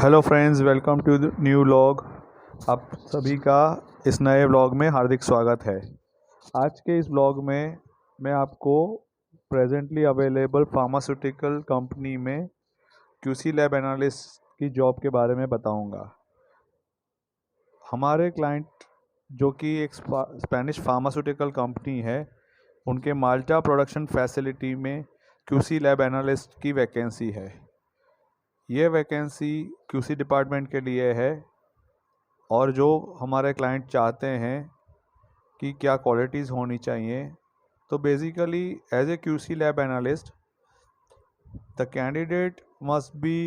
Hello friends, welcome to the new vlog. आप सभी का इस नए व्लॉग में हार्दिक स्वागत है। आज के इस व्लॉग में मैं आपको प्रेजेंटली अवेलेबल फार्मास्यूटिकल कंपनी में क्यूसी लैब एनालिस्ट की जॉब के बारे में बताऊंगा। हमारे क्लाइंट जो कि एक स्पेनिश फार्मास्यूटिकल कंपनी है, उनके माल्टा प्रोडक्शन फैसिलिटी में क्यूसी लैब एनालिस्ट की वैकेंसी है। ये वैकेंसी क्यूसी डिपार्टमेंट के लिए है और जो हमारे क्लाइंट चाहते हैं कि क्या क्वालिटीज़ होनी चाहिए, तो basically as a QC lab analyst the candidate must be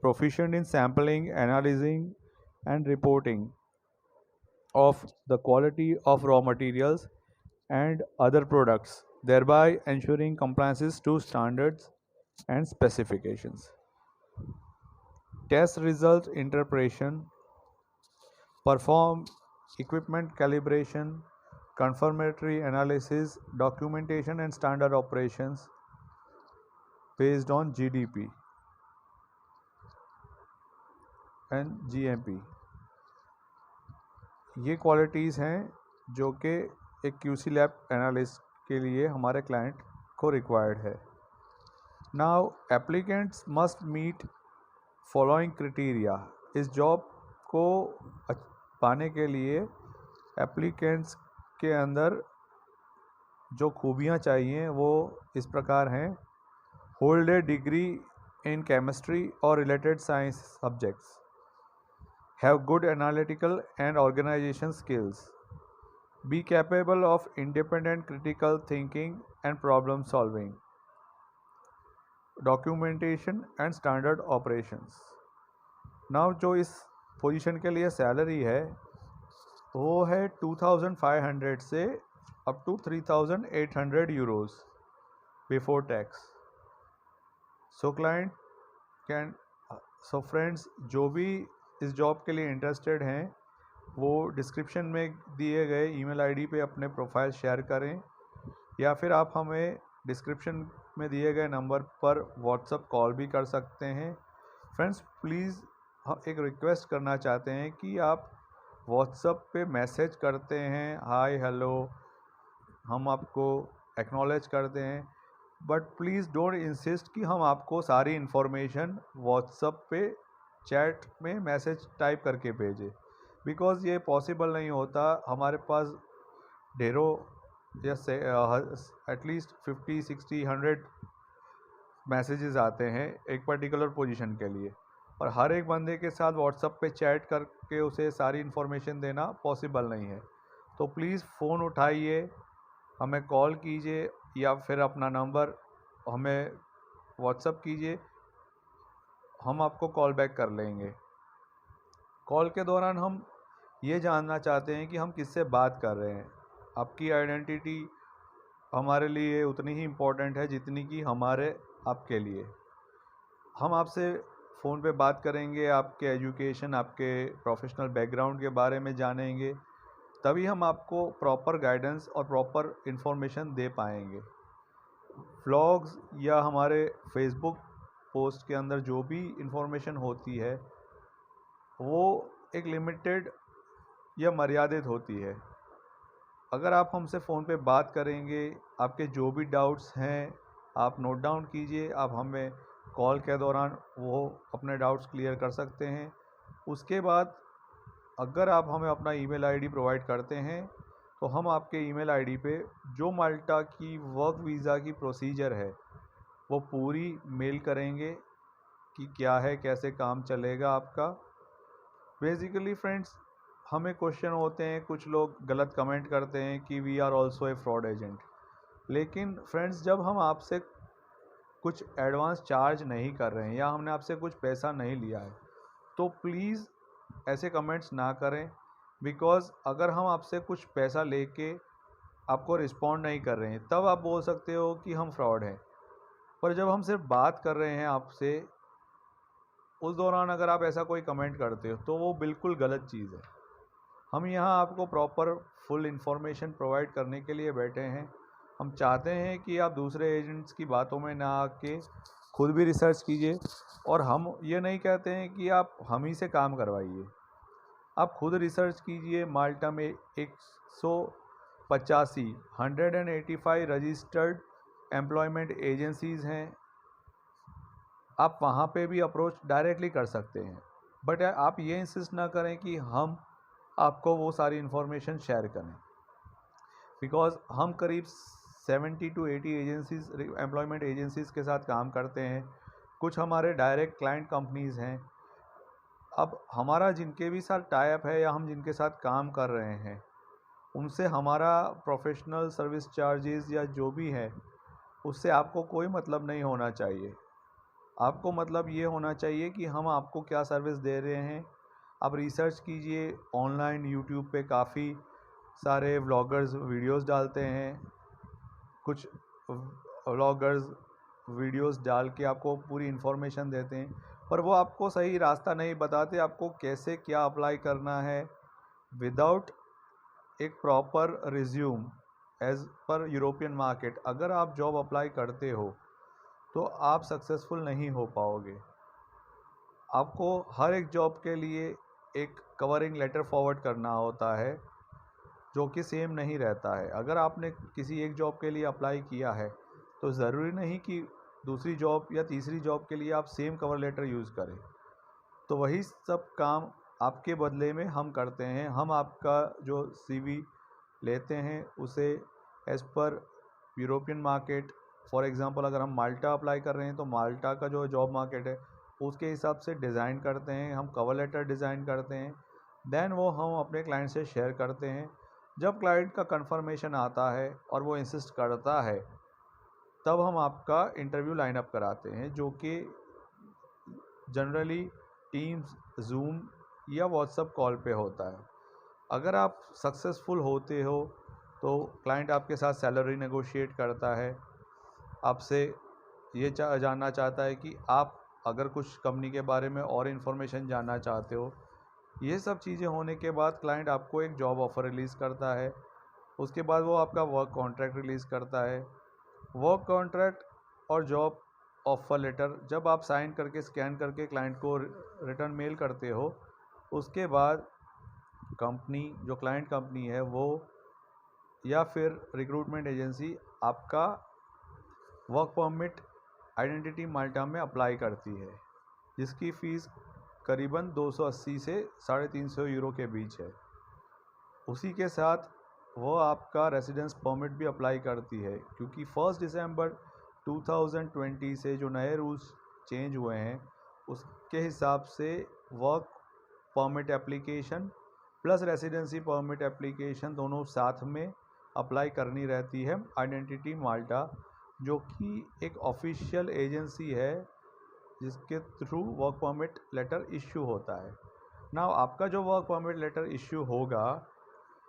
proficient in sampling, analyzing and reporting of the quality of raw materials and other products, thereby ensuring compliances to standards and specifications. Test result interpretation, perform equipment calibration, confirmatory analysis, documentation and standard operations based on GDP and GMP। ये qualities हैं जो कि एक QC lab analyst के लिए हमारे client को required है। Now applicants must meet following criteria. इस जॉब को पाने के लिए एप्लीकेंट्स के अंदर जो खूबियाँ चाहिए वो इस प्रकार हैं: hold a degree in chemistry और related science subjects, have good analytical and organization skills, be capable of independent critical thinking and problem solving, documentation and standard operations। Now जो इस पोजीशन के लिए सैलरी है वो है 2500 से up to 3800 euros before tax. So client can so friends, जो भी इस जॉब के लिए इंटरेस्टेड हैं वो डिस्क्रिप्शन में दिए गए ईमेल आईडी पे अपने प्रोफाइल शेयर करें, या फिर आप हमें डिस्क्रिप्शन में दिए गए नंबर पर व्हाट्सएप कॉल भी कर सकते हैं। फ्रेंड्स, प्लीज़ एक रिक्वेस्ट करना चाहते हैं कि आप व्हाट्सएप पे मैसेज करते हैं, हाय हेलो, हम आपको एक्नॉलेज करते हैं, बट प्लीज़ डोंट इंसिस्ट कि हम आपको सारी इन्फॉर्मेशन व्हाट्सएप पे चैट में मैसेज टाइप करके भेजें, बिकॉज़ ये पॉसिबल नहीं होता। हमारे पास ढेरों या एटलीस्ट 50, 60, 100 मैसेजेस आते हैं एक पर्टिकुलर पोजीशन के लिए, और हर एक बंदे के साथ व्हाट्सएप पे चैट करके उसे सारी इन्फॉर्मेशन देना पॉसिबल नहीं है। तो प्लीज़ फ़ोन उठाइए, हमें कॉल कीजिए या फिर अपना नंबर हमें व्हाट्सएप कीजिए, हम आपको कॉल बैक कर लेंगे। कॉल के दौरान हम ये जानना चाहते हैं कि हम किससे बात कर रहे हैं। आपकी आइडेंटिटी हमारे लिए उतनी ही इम्पोर्टेंट है जितनी कि हमारे आपके लिए। हम आपसे फ़ोन पे बात करेंगे, आपके एजुकेशन, आपके प्रोफेशनल बैकग्राउंड के बारे में जानेंगे, तभी हम आपको प्रॉपर गाइडेंस और प्रॉपर इन्फॉर्मेशन दे पाएंगे। व्लॉग्स या हमारे फेसबुक पोस्ट के अंदर जो भी इन्फॉर्मेशन होती है वो एक लिमिटेड या मर्यादित होती है। अगर आप हमसे फ़ोन पे बात करेंगे, आपके जो भी डाउट्स हैं आप नोट डाउन कीजिए, आप हमें कॉल के दौरान वो अपने डाउट्स क्लियर कर सकते हैं। उसके बाद अगर आप हमें अपना ईमेल आईडी प्रोवाइड करते हैं तो हम आपके ईमेल आईडी पे जो माल्टा की वर्क वीज़ा की प्रोसीजर है वो पूरी मेल करेंगे कि क्या है, कैसे काम चलेगा आपका। बेसिकली फ्रेंड्स, हमें क्वेश्चन होते हैं, कुछ लोग गलत कमेंट करते हैं कि we are also a fraud agent, लेकिन फ्रेंड्स जब हम आपसे कुछ एडवांस चार्ज नहीं कर रहे हैं या हमने आपसे कुछ पैसा नहीं लिया है तो प्लीज़ ऐसे कमेंट्स ना करें, बिकॉज़ अगर हम आपसे कुछ पैसा लेके आपको रिस्पॉन्ड नहीं कर रहे हैं तब आप बोल सकते हो कि हम फ्रॉड हैं, पर जब हम सिर्फ बात कर रहे हैं आपसे उस दौरान अगर आप ऐसा कोई कमेंट करते हो तो वो बिल्कुल गलत चीज़ है। हम यहाँ आपको प्रॉपर फुल इन्फॉर्मेशन प्रोवाइड करने के लिए बैठे हैं। हम चाहते हैं कि आप दूसरे एजेंट्स की बातों में ना आके खुद भी रिसर्च कीजिए। और हम ये नहीं कहते हैं कि आप हम ही से काम करवाइए, आप खुद रिसर्च कीजिए। माल्टा में 185 रजिस्टर्ड एम्प्लॉयमेंट एजेंसीज़ हैं, आप वहाँ पे भी अप्रोच डायरेक्टली कर सकते हैं। बट आप ये इंसिस्ट ना करें कि हम आपको वो सारी इन्फॉर्मेशन शेयर करें, बिकॉज हम करीब 70 to 80 एजेंसीज, एम्प्लॉयमेंट एजेंसीज़ के साथ काम करते हैं। कुछ हमारे डायरेक्ट क्लाइंट कंपनीज़ हैं। अब हमारा जिनके भी साथ टाई अप है या हम जिनके साथ काम कर रहे हैं, उनसे हमारा प्रोफेशनल सर्विस चार्जेस या जो भी है उससे आपको कोई मतलब नहीं होना चाहिए। आपको मतलब ये होना चाहिए कि हम आपको क्या सर्विस दे रहे हैं। आप रिसर्च कीजिए, ऑनलाइन यूट्यूब पे काफ़ी सारे व्लॉगर्स वीडियोस डालते हैं। कुछ व्लॉगर्स वीडियोस डाल के आपको पूरी इन्फॉर्मेशन देते हैं, पर वो आपको सही रास्ता नहीं बताते, आपको कैसे क्या अप्लाई करना है विदाउट एक proper resume as per European market. अगर आप जॉब अप्लाई करते हो तो आप सक्सेसफुल नहीं हो पाओगे। आपको हर एक जॉब के लिए एक कवरिंग लेटर फॉरवर्ड करना होता है, जो कि सेम नहीं रहता है। अगर आपने किसी एक जॉब के लिए अप्लाई किया है तो ज़रूरी नहीं कि दूसरी जॉब या तीसरी जॉब के लिए आप सेम कवर लेटर यूज़ करें। तो वही सब काम आपके बदले में हम करते हैं। हम आपका जो CV लेते हैं उसे as per European market, for example अगर हम माल्टा अप्लाई कर रहे हैं तो माल्टा का जो जॉब मार्केट है उसके हिसाब से डिज़ाइन करते हैं, हम कवर लेटर डिज़ाइन करते हैं। देन वो हम अपने क्लाइंट से शेयर करते हैं। जब क्लाइंट का कंफर्मेशन आता है और वो इंसिस्ट करता है, तब हम आपका इंटरव्यू लाइन अप कराते हैं, जो कि जनरली टीम्स, जूम या व्हाट्सएप कॉल पे होता है। अगर आप सक्सेसफुल होते हो तो क्लाइंट आपके साथ सैलरी नेगोशिएट करता है, आपसे ये जानना चाहता है कि आप अगर कुछ कंपनी के बारे में और इन्फॉर्मेशन जानना चाहते हो। ये सब चीज़ें होने के बाद क्लाइंट आपको एक जॉब ऑफ़र रिलीज़ करता है। उसके बाद वो आपका वर्क कॉन्ट्रैक्ट रिलीज़ करता है। वर्क कॉन्ट्रैक्ट और जॉब ऑफ़र लेटर जब आप साइन करके स्कैन करके क्लाइंट को रिटर्न मेल करते हो, उसके बाद कंपनी, जो क्लाइंट कंपनी है वो या फिर रिक्रूटमेंट एजेंसी आपका वर्क परमिट आइडेंटिटी माल्टा में अप्लाई करती है, जिसकी फ़ीस करीबन 280 से 350 यूरो के बीच है। उसी के साथ वो आपका रेसिडेंस परमिट भी अप्लाई करती है, क्योंकि 1 दिसंबर 2020 से जो नए रूल्स चेंज हुए हैं उसके हिसाब से work permit application plus residency permit application दोनों साथ में अप्लाई करनी रहती है आइडेंटिटी माल्टा, जो कि एक ऑफिशियल एजेंसी है जिसके through work permit letter issue होता है। नाउ आपका जो वर्क परमिट लेटर इश्यू होगा,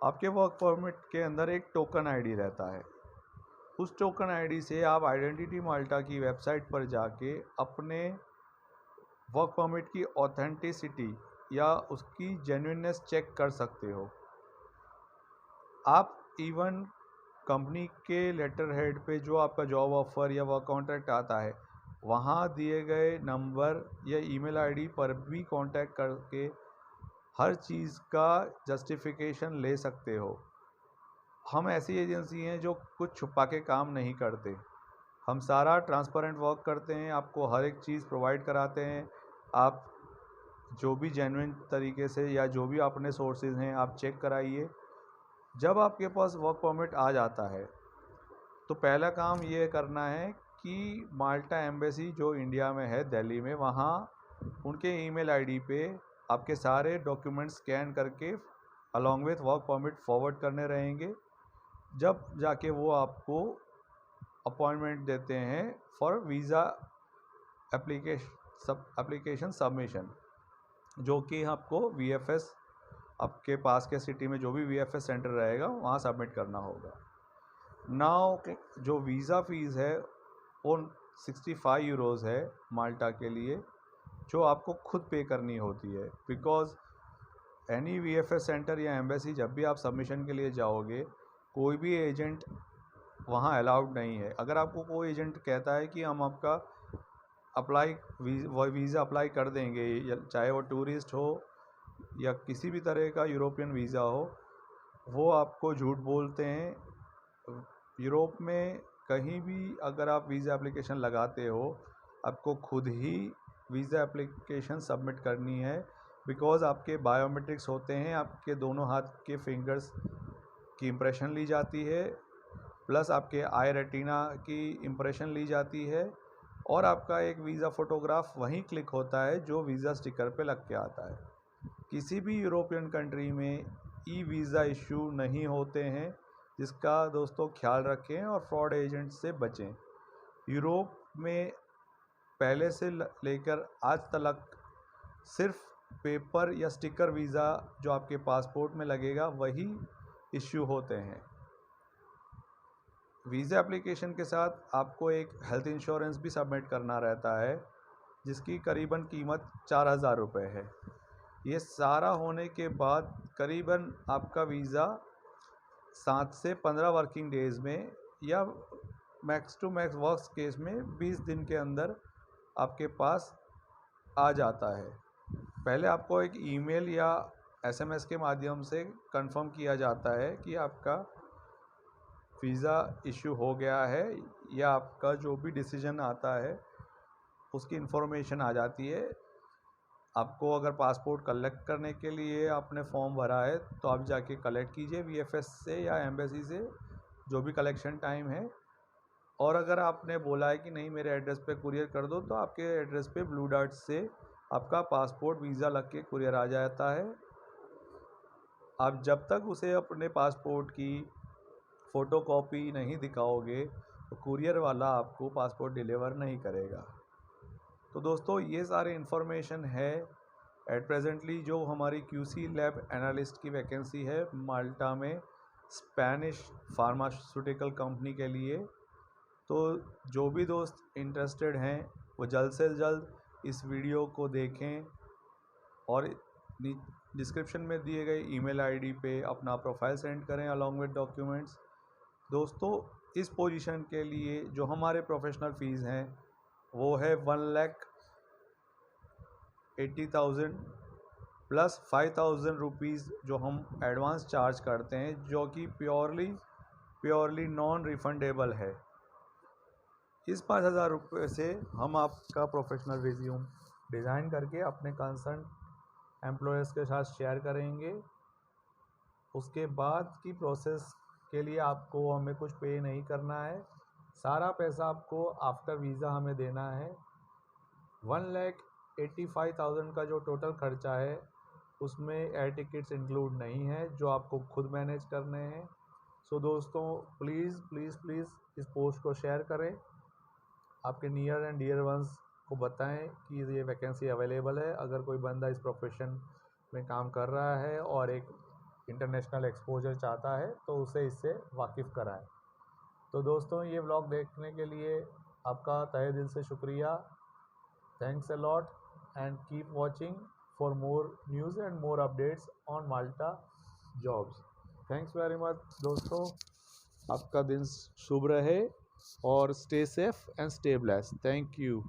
आपके वर्क परमिट के अंदर एक टोकन आईडी रहता है। उस टोकन आईडी से आप आइडेंटिटी माल्टा की वेबसाइट पर जाके अपने वर्क परमिट की ऑथेंटिसिटी या उसकी जेन्युइननेस चेक कर सकते हो। आप इवन कंपनी के लेटर हेड पे जो आपका जॉब ऑफ़र या वर्क कॉन्ट्रैक्ट आता है, वहाँ दिए गए नंबर या ईमेल आईडी पर भी कांटेक्ट करके हर चीज़ का जस्टिफिकेशन ले सकते हो। हम ऐसी एजेंसी हैं जो कुछ छुपा के काम नहीं करते। हम सारा ट्रांसपेरेंट वर्क करते हैं, आपको हर एक चीज़ प्रोवाइड कराते हैं। आप जो भी जेन्युइन तरीके से या जो भी अपने सोर्सेज हैं आप चेक कराइए। जब आपके पास वर्क परमिट आ जाता है तो पहला काम ये करना है कि माल्टा एम्बेसी जो इंडिया में है, दिल्ली में, वहाँ उनके ईमेल आईडी पे आपके सारे डॉक्यूमेंट्स स्कैन करके along with work permit forward करने रहेंगे। जब जाके वो आपको अपॉइंटमेंट देते हैं फॉर वीज़ा एप्लीकेशन सबमिशन, जो कि आपको VFS, आपके पास के सिटी में जो भी VFS सेंटर रहेगा वहाँ सबमिट करना होगा। नाउ जो वीज़ा फ़ीस है वो 65 यूरोज़ है माल्टा के लिए, जो आपको खुद पे करनी होती है। बिकॉज़ एनी VFS सेंटर या एम्बेसी जब भी आप सबमिशन के लिए जाओगे, कोई भी एजेंट वहाँ अलाउड नहीं है। अगर आपको कोई एजेंट कहता है कि हम आपका वीज़ा अप्लाई कर देंगे, चाहे वो टूरिस्ट हो या किसी भी तरह का यूरोपियन वीज़ा हो, वो आपको झूठ बोलते हैं। यूरोप में कहीं भी अगर आप वीज़ा एप्लीकेशन लगाते हो, आपको खुद ही वीज़ा एप्लीकेशन सबमिट करनी है, बिकॉज़ आपके बायोमेट्रिक्स होते हैं, आपके दोनों हाथ के फिंगर्स की इम्प्रेशन ली जाती है, प्लस आपके आई रेटिना की इम्प्रेशन ली जाती है, और आपका एक वीज़ा फ़ोटोग्राफ वहीं क्लिक होता है जो वीज़ा स्टिकर पे लग के आता है। किसी भी यूरोपियन कंट्री में ई वीज़ा इशू नहीं होते हैं, जिसका दोस्तों ख्याल रखें और फ्रॉड एजेंट से बचें। यूरोप में पहले से लेकर आज तक सिर्फ पेपर या स्टिकर वीज़ा जो आपके पासपोर्ट में लगेगा वही इश्यू होते हैं। वीज़ा एप्लीकेशन के साथ आपको एक हेल्थ इंश्योरेंस भी सबमिट करना रहता है, जिसकी करीबन कीमत 4,000 रुपये है। ये सारा होने के बाद करीबन आपका वीज़ा 7 से 15 वर्किंग डेज़ में या max to max worst case में 20 दिन के अंदर आपके पास आ जाता है। पहले आपको एक ईमेल या एसएमएस के माध्यम से कंफर्म किया जाता है कि आपका वीज़ा इशू हो गया है, या आपका जो भी डिसीजन आता है उसकी इन्फॉर्मेशन आ जाती है। आपको अगर पासपोर्ट कलेक्ट करने के लिए आपने फॉर्म भरा है तो आप जाके कलेक्ट कीजिए वीएफएस से या एम्बेसी से, जो भी कलेक्शन टाइम है। और अगर आपने बोला है कि नहीं मेरे एड्रेस पे कुरियर कर दो, तो आपके एड्रेस पे ब्लू डार्ट से आपका पासपोर्ट वीज़ा लग के कुरियर आ जाता है। आप जब तक उसे अपने पासपोर्ट की फ़ोटोकॉपी नहीं दिखाओगे तो कुरियर वाला आपको पासपोर्ट डिलीवर नहीं करेगा। तो दोस्तों ये सारे इन्फॉर्मेशन है एट प्रेजेंटली जो हमारी क्यूसी लैब एनालिस्ट की वैकेंसी है माल्टा में स्पेनिश फार्मास्यूटिकल कंपनी के लिए। तो जो भी दोस्त इंटरेस्टेड हैं वो जल्द से जल्द इस वीडियो को देखें और डिस्क्रिप्शन में दिए गए ईमेल आईडी पे अपना प्रोफाइल सेंड करें अलॉन्ग विद डॉक्यूमेंट्स। दोस्तों इस पोजीशन के लिए जो हमारे प्रोफेशनल फ़ीस हैं वो है 1,80,000 प्लस 5,000 रुपीज़ जो हम एडवांस चार्ज करते हैं, जो कि प्योरली नॉन रिफंडेबल है। इस 5,000 रुपये से हम आपका प्रोफेशनल रिज्यूम डिज़ाइन करके अपने कंसर्न एम्प्लॉयर्स के साथ शेयर करेंगे। उसके बाद की प्रोसेस के लिए आपको हमें कुछ पे नहीं करना है, सारा पैसा आपको आफ्टर वीज़ा हमें देना है। 1,85,000 का जो टोटल खर्चा है उसमें एयर टिकट्स इंक्लूड नहीं है, जो आपको खुद मैनेज करने हैं। सो दोस्तों प्लीज़ प्लीज़ प्लीज़ इस पोस्ट को शेयर करें, आपके नियर एंड डियर वंस को बताएं कि ये वैकेंसी अवेलेबल है। अगर कोई बंदा इस प्रोफेशन में काम कर रहा है और एक इंटरनेशनल एक्सपोजर चाहता है तो उसे इससे वाकिफ़ कराएं। तो दोस्तों ये व्लॉग देखने के लिए आपका तहे दिल से शुक्रिया। Thanks a lot and keep watching for more news and more updates on Malta jobs. Thanks very much दोस्तों, आपका दिन शुभ रहे और stay safe and stay blessed. Thank you.